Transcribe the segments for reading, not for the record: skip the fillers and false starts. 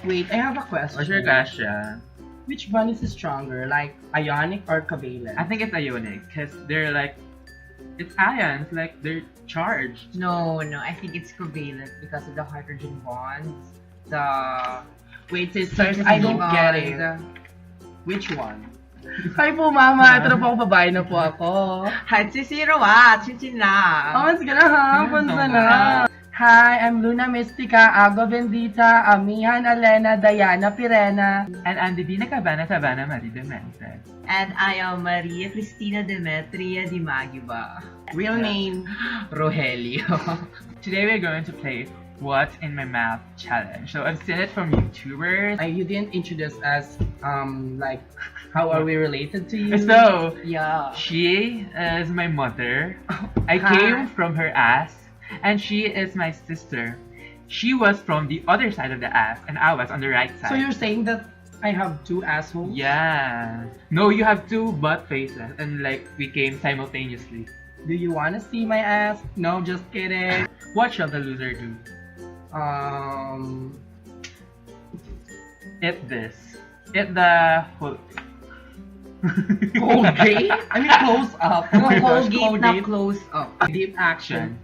Wait, I have a question. What's your question? Which one is stronger, like ionic or covalent? I think it's ionic because they're like, it's ions, like they're charged. No, I think it's covalent because of the hydrogen bonds. The Wait, sisters, I don't get it. Which one? Hi po, mama. Ito na po ako, babae na po ako. Hatsisiro chinchin Oh, na. mas gana ha. Punta na. Hi, I'm Luna Mystica, Agua Bendita, Amihan Elena, Diana Pirena. And I'm Divina Cabana Savannah Marie Demente. And I am Maria Cristina Demetria Di Magiba. Real name. Rogelio. Today we're going to play What's in My Mouth challenge. So I've seen it from YouTubers. You didn't introduce us, like, how are we related to you? So, Yeah. she is my mother. I Hi. came from her ass. And she is my sister. She was from the other side of the ass, and I was on the right side. So you're saying that I have two assholes? Yeah. No, you have two butt faces, and like we came simultaneously. Do you want to see my ass? No, just kidding. What shall the loser do? Eat this. Eat the whole. Colgate? I mean, close up. Oh my gosh, Colgate na close up. Deep action.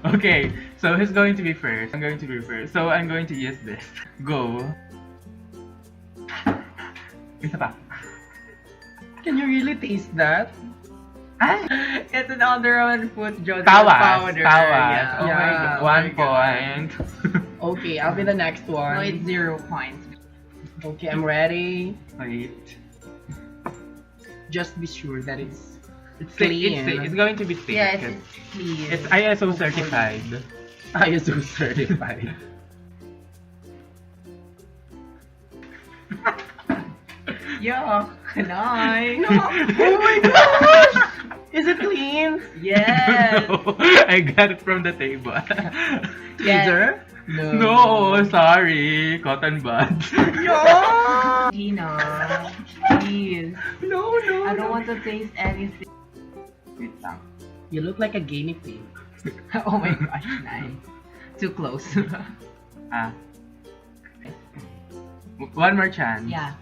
Okay, so who's going to be first? I'm going to be first. So I'm going to use this. Go. Isa pa. Can you really taste that? Ay! It's an underarm foot deodorant Tawas! powder. Tawas! Yeah. Oh my Yeah, god. oh 1 my point. Okay, I'll be the next one. No, it's 0 points. Okay, I'm ready. Wait. Just be sure that it's It's clean. it's going to be thick. Yeah, 'cause it's clean. it's ISO certified. ISO certified. Yeah. Nice. Oh my gosh! Is it clean? Yes. No, I got it from the table. Either? No, sorry. Cotton buds. Yeah! Gina, please. No, no, I don't no. want to taste anything. Wait lang. You look like a guinea pig. Oh my gosh, nice. Too close. Ah. One more chance. Yeah.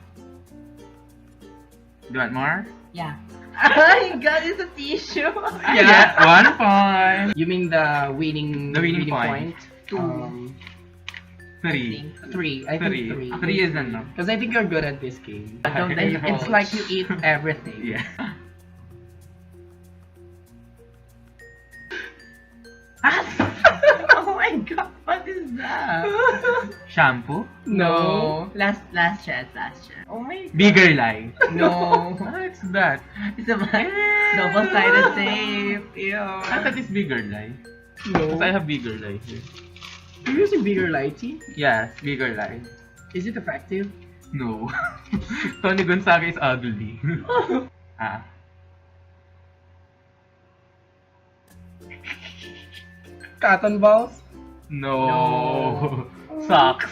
Do you want more? Yeah. Oh my god, it's a tissue. Yeah. 1 point. You mean the winning point. Two. 3. Three. I think 3. three. 3 is enough. Because I think you're good at this game. Don't Okay. divulge. It's like you eat everything. Yeah. Oh my god, what is that? Shampoo. No. Last chance. Oh my god. Bigger lie. No. What's that? It's a double-sided tape. Ew. I thought it's bigger lie. No. Because I have bigger lie here. You're using bigger lighting? Yes, bigger lie. Is it effective? No. Tony Gonzaga is ugly. Ah. Cotton balls? No. Socks.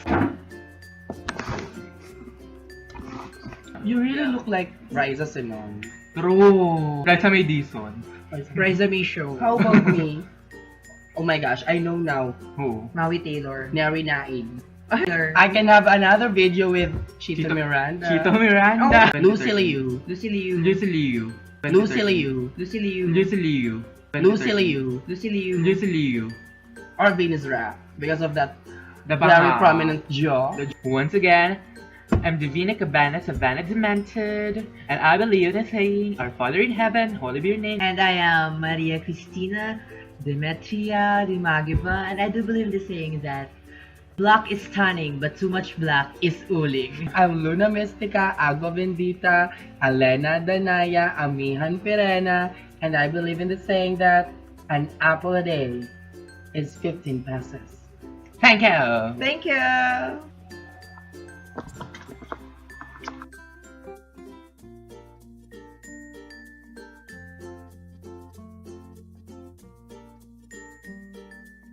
You really look like Riza Simon. True. That's may Dison. Riza May show. How about me? Oh my gosh, I know now. Who? Maui Taylor. Nari Naig. Taylor. I can have another video with Chito Miranda. Chito Miranda. Lucy Liu. Lucy Liu. Lucy Liu. Lucy Liu. Lucy Liu. Lucy Liu. Lucy Liu. Lucy Liu. Lucy Liu. Or Venus Rap. Because of that The very baka. prominent jaw. Once again, I'm Divina Cabana Savannah Demented, and I believe in saying, Our Father in Heaven, holy be your name. And I am Maria Cristina Demetria Di Magiba, and I do believe the saying that black is stunning, but too much black is ooling. I'm Luna Mystica, Agua Bendita, Elena Danaya, Amihan Pirena, and I believe in the saying that an apple a day is 15 pesos. Thank you. Thank you!